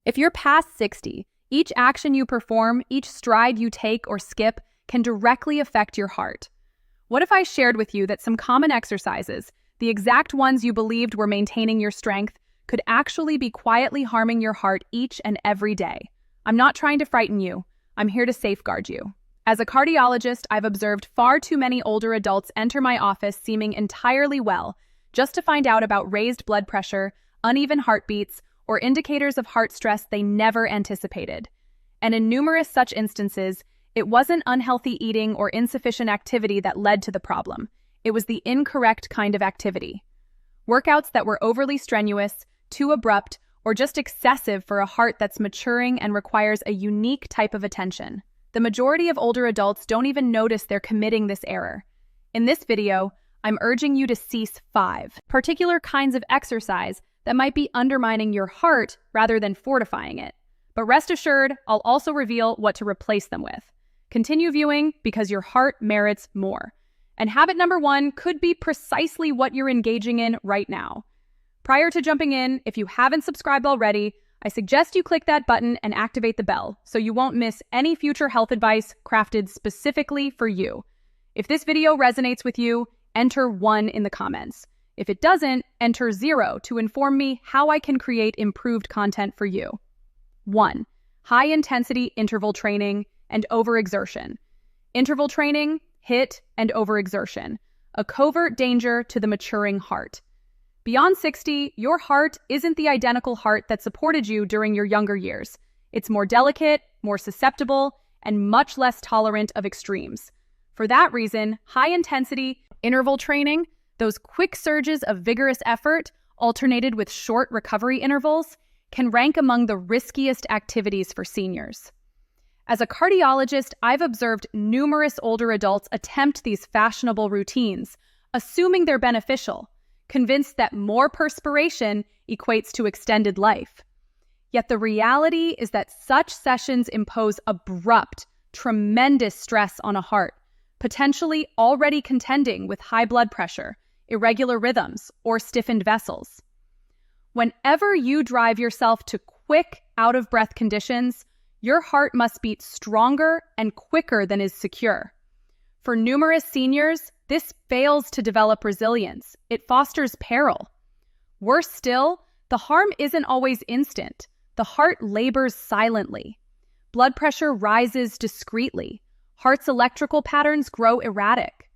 If you're past 60, each action you perform, each stride you take or skip can directly affect your heart. What if I shared with you that some common exercises, the exact ones you believed were maintaining your strength, could actually be quietly harming your heart each and every day? I'm not trying to frighten you. I'm here to safeguard you. As a cardiologist, I've observed far too many older adults enter my office seeming entirely well, just to find out about raised blood pressure, uneven heartbeats, or indicators of heart stress they never anticipated. And in numerous such instances, it wasn't unhealthy eating or insufficient activity that led to the problem. It was the incorrect kind of activity. Workouts that were overly strenuous, too abrupt, or just excessive for a heart that's maturing and requires a unique type of attention. The majority of older adults don't even notice they're committing this error. In this video, I'm urging you to cease 5 particular kinds of exercise that might be undermining your heart rather than fortifying it. But rest assured, I'll also reveal what to replace them with. Continue viewing because your heart merits more. And habit number 1 could be precisely what you're engaging in right now. Prior to jumping in, if you haven't subscribed already, I suggest you click that button and activate the bell so you won't miss any future health advice crafted specifically for you. If this video resonates with you, enter 1 in the comments. If it doesn't, enter 0 to inform me how I can create improved content for you. 1. High-intensity interval training and overexertion. Interval training, HIIT, and overexertion, a covert danger to the maturing heart. Beyond 60, your heart isn't the identical heart that supported you during your younger years. It's more delicate, more susceptible, and much less tolerant of extremes. For that reason, high-intensity interval training, those quick surges of vigorous effort, alternated with short recovery intervals, can rank among the riskiest activities for seniors. As a cardiologist, I've observed numerous older adults attempt these fashionable routines, assuming they're beneficial, convinced that more perspiration equates to extended life. Yet the reality is that such sessions impose abrupt, tremendous stress on a heart, potentially already contending with high blood pressure, irregular rhythms, or stiffened vessels. Whenever you drive yourself to quick, out-of-breath conditions, your heart must beat stronger and quicker than is secure. For numerous seniors, this fails to develop resilience. It fosters peril. Worse still, the harm isn't always instant. The heart labors silently. Blood pressure rises discreetly. Heart's electrical patterns grow erratic.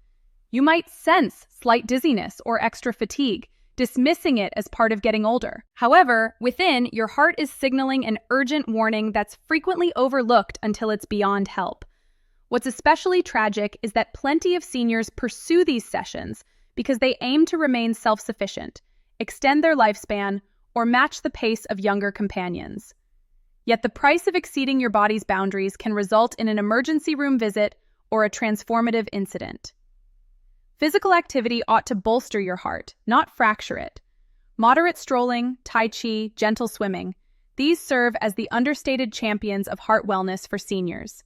You might sense slight dizziness or extra fatigue, dismissing it as part of getting older. However, within, your heart is signaling an urgent warning that's frequently overlooked until it's beyond help. What's especially tragic is that plenty of seniors pursue these sessions because they aim to remain self-sufficient, extend their lifespan, or match the pace of younger companions. Yet the price of exceeding your body's boundaries can result in an emergency room visit or a transformative incident. Physical activity ought to bolster your heart, not fracture it. Moderate strolling, Tai Chi, gentle swimming, these serve as the understated champions of heart wellness for seniors.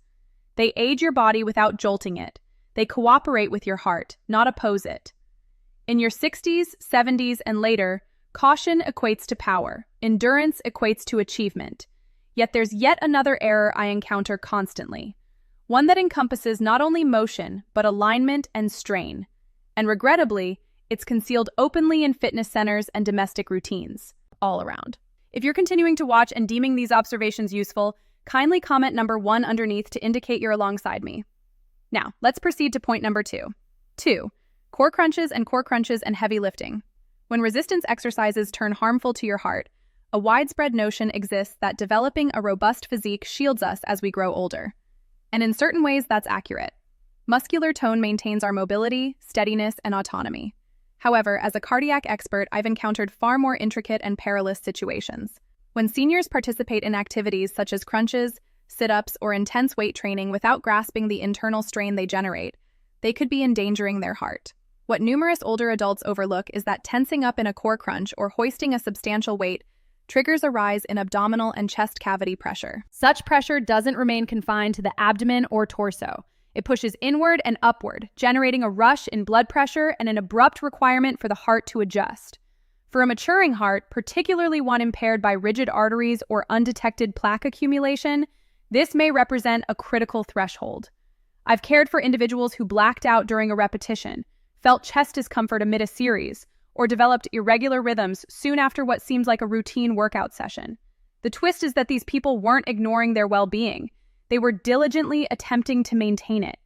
They aid your body without jolting it. They cooperate with your heart, not oppose it. In your 60s, 70s, and later, caution equates to power. Endurance equates to achievement. Yet there's yet another error I encounter constantly. One that encompasses not only motion, but alignment and strain. And regrettably, it's concealed openly in fitness centers and domestic routines, all around. If you're continuing to watch and deeming these observations useful, kindly comment number 1 underneath to indicate you're alongside me. Now, let's proceed to point number 2. 2. Core crunches and heavy lifting. When resistance exercises turn harmful to your heart, a widespread notion exists that developing a robust physique shields us as we grow older. And in certain ways, that's accurate. Muscular tone maintains our mobility, steadiness, and autonomy. However, as a cardiac expert, I've encountered far more intricate and perilous situations. When seniors participate in activities such as crunches, sit-ups, or intense weight training without grasping the internal strain they generate, they could be endangering their heart. What numerous older adults overlook is that tensing up in a core crunch or hoisting a substantial weight triggers a rise in abdominal and chest cavity pressure. Such pressure doesn't remain confined to the abdomen or torso. It pushes inward and upward, generating a rush in blood pressure and an abrupt requirement for the heart to adjust. For a maturing heart, particularly one impaired by rigid arteries or undetected plaque accumulation, this may represent a critical threshold. I've cared for individuals who blacked out during a repetition, felt chest discomfort amid a series, or developed irregular rhythms soon after what seemed like a routine workout session. The twist is that these people weren't ignoring their well-being. They were diligently attempting to maintain it.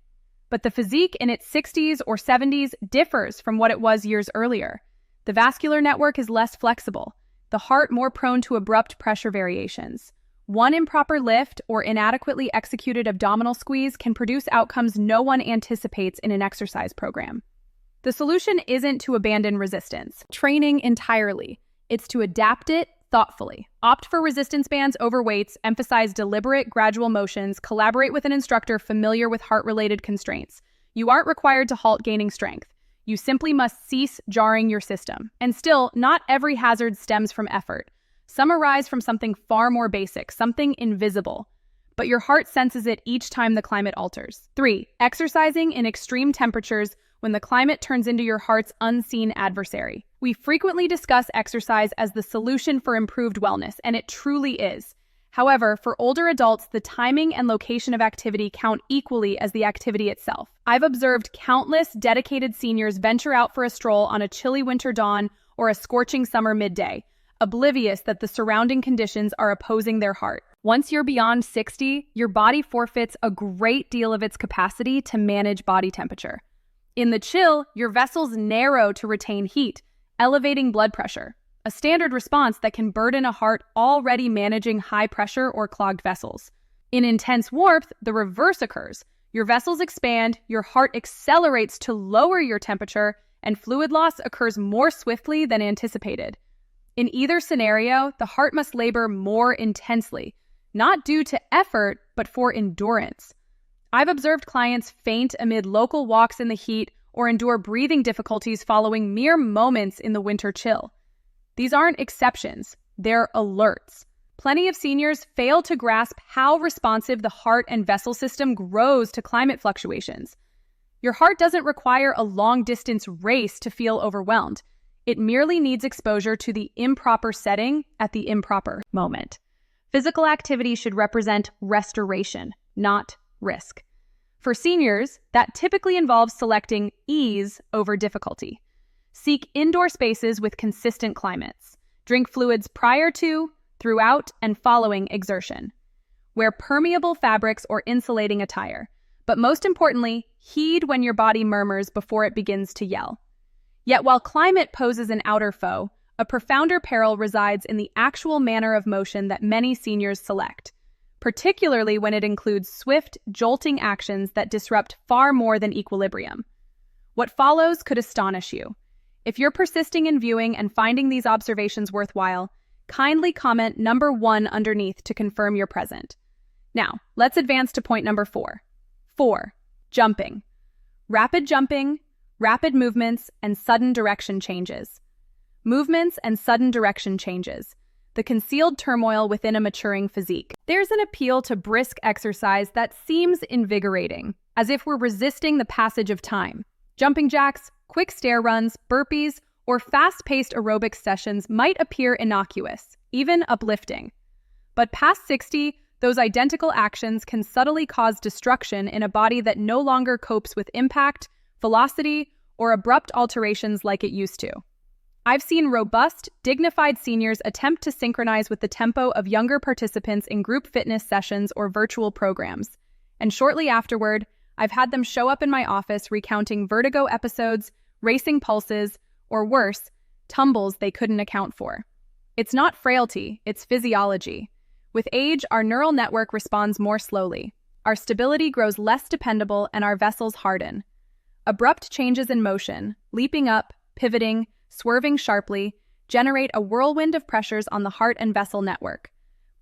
But the physique in its 60s or 70s differs from what it was years earlier. The vascular network is less flexible, the heart more prone to abrupt pressure variations. One improper lift or inadequately executed abdominal squeeze can produce outcomes no one anticipates in an exercise program. The solution isn't to abandon resistance training entirely. It's to adapt it thoughtfully. Opt for resistance bands over weights, emphasize deliberate, gradual motions, collaborate with an instructor familiar with heart-related constraints. You aren't required to halt gaining strength. You simply must cease jarring your system. And still, not every hazard stems from effort. Some arise from something far more basic, something invisible. But your heart senses it each time the climate alters. 3. Exercising in extreme temperatures when the climate turns into your heart's unseen adversary. We frequently discuss exercise as the solution for improved wellness, and it truly is. However, for older adults, the timing and location of activity count equally as the activity itself. I've observed countless dedicated seniors venture out for a stroll on a chilly winter dawn or a scorching summer midday, oblivious that the surrounding conditions are opposing their heart. Once you're beyond 60, your body forfeits a great deal of its capacity to manage body temperature. In the chill, your vessels narrow to retain heat, elevating blood pressure, a standard response that can burden a heart already managing high pressure or clogged vessels. In intense warmth, the reverse occurs. Your vessels expand, your heart accelerates to lower your temperature, and fluid loss occurs more swiftly than anticipated. In either scenario, the heart must labor more intensely, not due to effort, but for endurance. I've observed clients faint amid local walks in the heat or endure breathing difficulties following mere moments in the winter chill. These aren't exceptions, they're alerts. Plenty of seniors fail to grasp how responsive the heart and vessel system grows to climate fluctuations. Your heart doesn't require a long-distance race to feel overwhelmed. It merely needs exposure to the improper setting at the improper moment. Physical activity should represent restoration, not risk. For seniors, that typically involves selecting ease over difficulty. Seek indoor spaces with consistent climates. Drink fluids prior to, throughout, and following exertion. Wear permeable fabrics or insulating attire. But most importantly, heed when your body murmurs before it begins to yell. Yet while climate poses an outer foe, a profounder peril resides in the actual manner of motion that many seniors select, particularly when it includes swift, jolting actions that disrupt far more than equilibrium. What follows could astonish you. If you're persisting in viewing and finding these observations worthwhile, kindly comment number 1 underneath to confirm you're present. Now, let's advance to point number 4. 4. Jumping. Rapid movements, and sudden direction changes. Movements and sudden direction changes. The concealed turmoil within a maturing physique. There's an appeal to brisk exercise that seems invigorating, as if we're resisting the passage of time. Jumping jacks, quick stair runs, burpees, or fast-paced aerobic sessions might appear innocuous, even uplifting. But past 60, those identical actions can subtly cause destruction in a body that no longer copes with impact, velocity, or abrupt alterations like it used to. I've seen robust, dignified seniors attempt to synchronize with the tempo of younger participants in group fitness sessions or virtual programs, and shortly afterward, I've had them show up in my office recounting vertigo episodes, racing pulses, or worse, tumbles they couldn't account for. It's not frailty, it's physiology. With age, our neural network responds more slowly. Our stability grows less dependable and our vessels harden. Abrupt changes in motion, leaping up, pivoting, swerving sharply, generate a whirlwind of pressures on the heart and vessel network.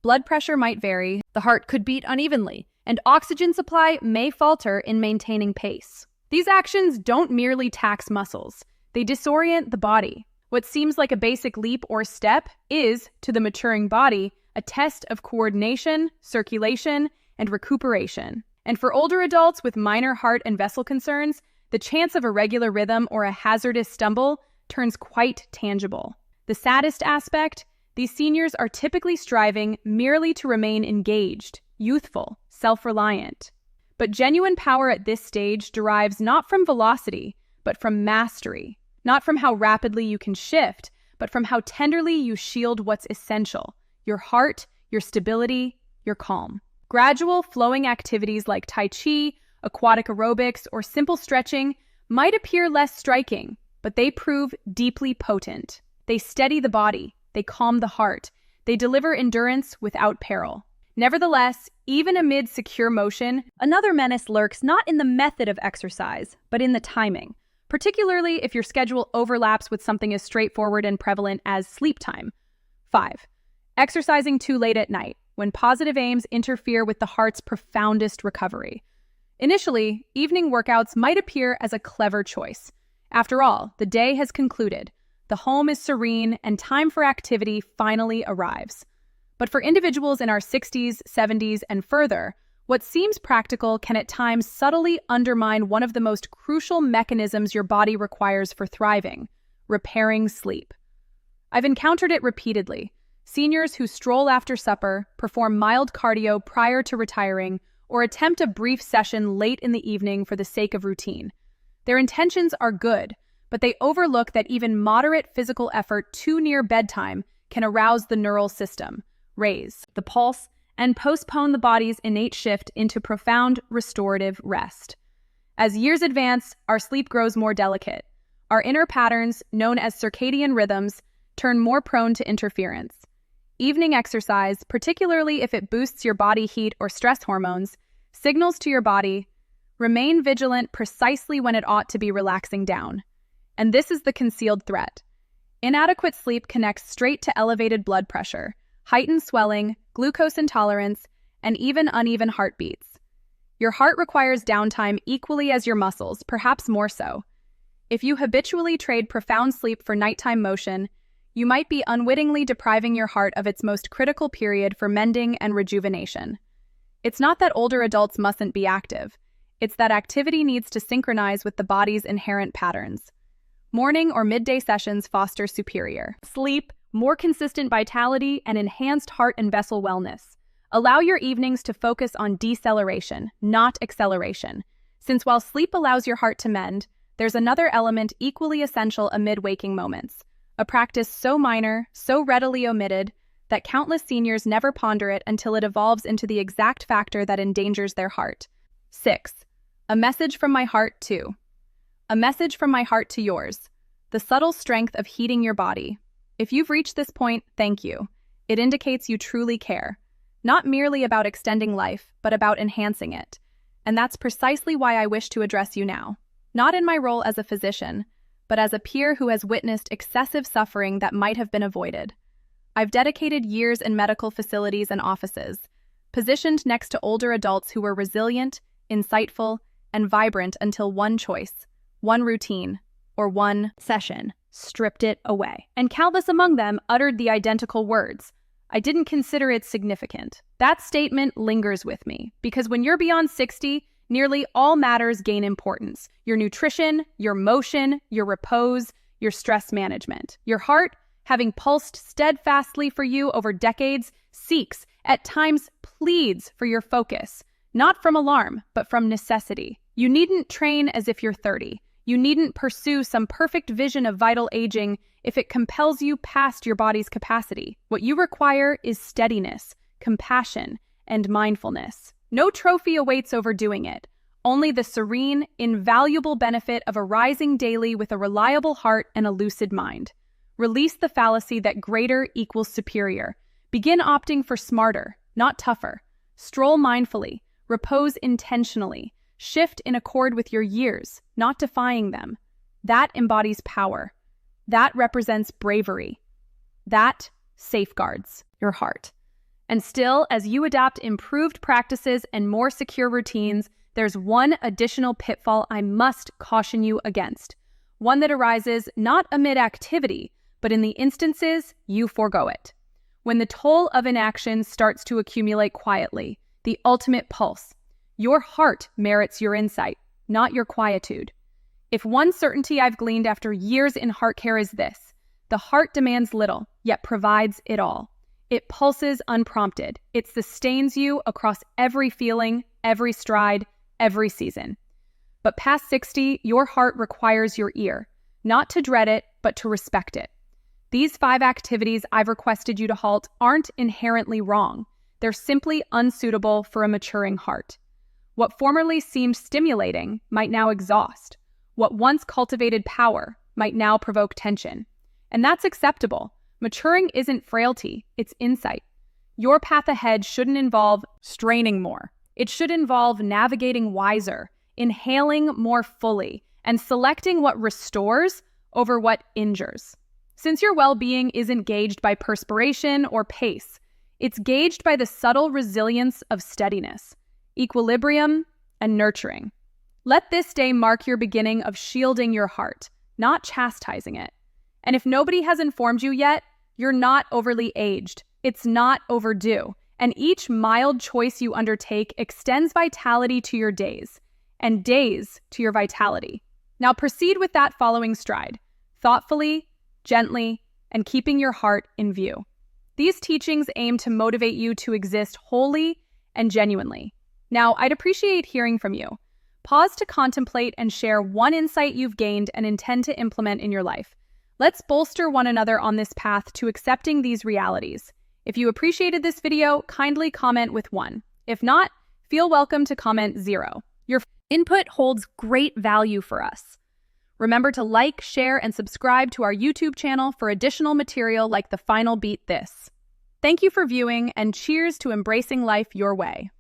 Blood pressure might vary, the heart could beat unevenly, and oxygen supply may falter in maintaining pace. These actions don't merely tax muscles, they disorient the body. What seems like a basic leap or step is, to the maturing body, a test of coordination, circulation, and recuperation. And for older adults with minor heart and vessel concerns, the chance of irregular rhythm or a hazardous stumble turns quite tangible. The saddest aspect? These seniors are typically striving merely to remain engaged, youthful, self-reliant. But genuine power at this stage derives not from velocity, but from mastery. Not from how rapidly you can shift, but from how tenderly you shield what's essential: your heart, your stability, your calm. Gradual, flowing activities like Tai Chi, aquatic aerobics, or simple stretching might appear less striking, but they prove deeply potent. They steady the body, they calm the heart, they deliver endurance without peril. Nevertheless, even amid secure motion, another menace lurks not in the method of exercise, but in the timing, particularly if your schedule overlaps with something as straightforward and prevalent as sleep time. 5. Exercising too late at night, when positive aims interfere with the heart's profoundest recovery. Initially, evening workouts might appear as a clever choice. After all, the day has concluded, the home is serene, and time for activity finally arrives. But for individuals in our 60s, 70s, and further, what seems practical can at times subtly undermine one of the most crucial mechanisms your body requires for thriving: repairing sleep. I've encountered it repeatedly. Seniors who stroll after supper, perform mild cardio prior to retiring, or attempt a brief session late in the evening for the sake of routine. Their intentions are good, but they overlook that even moderate physical effort too near bedtime can arouse the neural system, raise the pulse, and postpone the body's innate shift into profound restorative rest. As years advance, our sleep grows more delicate. Our inner patterns, known as circadian rhythms, turn more prone to interference. Evening exercise, particularly if it boosts your body heat or stress hormones, signals to your body, remain vigilant precisely when it ought to be relaxing down. And this is the concealed threat. Inadequate sleep connects straight to elevated blood pressure, heightened swelling, glucose intolerance, and even uneven heartbeats. Your heart requires downtime equally as your muscles, perhaps more so. If you habitually trade profound sleep for nighttime motion, you might be unwittingly depriving your heart of its most critical period for mending and rejuvenation. It's not that older adults mustn't be active. It's that activity needs to synchronize with the body's inherent patterns. Morning or midday sessions foster superior sleep, more consistent vitality, and enhanced heart and vessel wellness. Allow your evenings to focus on deceleration, not acceleration. Since while sleep allows your heart to mend, there's another element equally essential amid waking moments. A practice so minor, so readily omitted, that countless seniors never ponder it until it evolves into the exact factor that endangers their heart. 6. A message from my heart to. A message from my heart to yours. The subtle strength of heating your body. If you've reached this point, thank you. It indicates you truly care. Not merely about extending life, but about enhancing it. And that's precisely why I wish to address you now. Not in my role as a physician, but as a peer who has witnessed excessive suffering that might have been avoided. I've dedicated years in medical facilities and offices, positioned next to older adults who were resilient, insightful, and vibrant until one choice, one routine, or one session stripped it away. And countless among them uttered the identical words, "I didn't consider it significant." That statement lingers with me, because when you're beyond 60, nearly all matters gain importance. Your nutrition, your motion, your repose, your stress management. Your heart, having pulsed steadfastly for you over decades, seeks, at times pleads for your focus, not from alarm, but from necessity. You needn't train as if you're 30. You needn't pursue some perfect vision of vital aging if it compels you past your body's capacity. What you require is steadiness, compassion, and mindfulness. No trophy awaits overdoing it, only the serene, invaluable benefit of arising daily with a reliable heart and a lucid mind. Release the fallacy that greater equals superior. Begin opting for smarter, not tougher. Stroll mindfully, repose intentionally, shift in accord with your years, not defying them. That embodies power. That represents bravery. That safeguards your heart. And still, as you adopt improved practices and more secure routines, there's one additional pitfall I must caution you against. One that arises not amid activity, but in the instances you forego it. When the toll of inaction starts to accumulate quietly, the ultimate pulse. Your heart merits your insight, not your quietude. If one certainty I've gleaned after years in heart care is this: The heart demands little, yet provides it all. It pulses unprompted. It sustains you across every feeling, every stride, every season. But past 60, your heart requires your ear, not to dread it, but to respect it. These 5 activities I've requested you to halt aren't inherently wrong. They're simply unsuitable for a maturing heart. What formerly seemed stimulating might now exhaust. What once cultivated power might now provoke tension. And that's acceptable. Maturing isn't frailty, it's insight. Your path ahead shouldn't involve straining more. It should involve navigating wiser, inhaling more fully, and selecting what restores over what injures. Since your well-being isn't gauged by perspiration or pace, it's gauged by the subtle resilience of steadiness, equilibrium, and nurturing. Let this day mark your beginning of shielding your heart, not chastising it. And if nobody has informed you yet, you're not overly aged. It's not overdue. And each mild choice you undertake extends vitality to your days, and days to your vitality. Now proceed with that following stride, thoughtfully, gently, and keeping your heart in view. These teachings aim to motivate you to exist wholly and genuinely. Now, I'd appreciate hearing from you. Pause to contemplate and share one insight you've gained and intend to implement in your life. Let's bolster one another on this path to accepting these realities. If you appreciated this video, kindly comment with 1. If not, feel welcome to comment 0. Your input holds great value for us. Remember to like, share, and subscribe to our YouTube channel for additional material like the final Beat This. Thank you for viewing, and cheers to embracing life your way.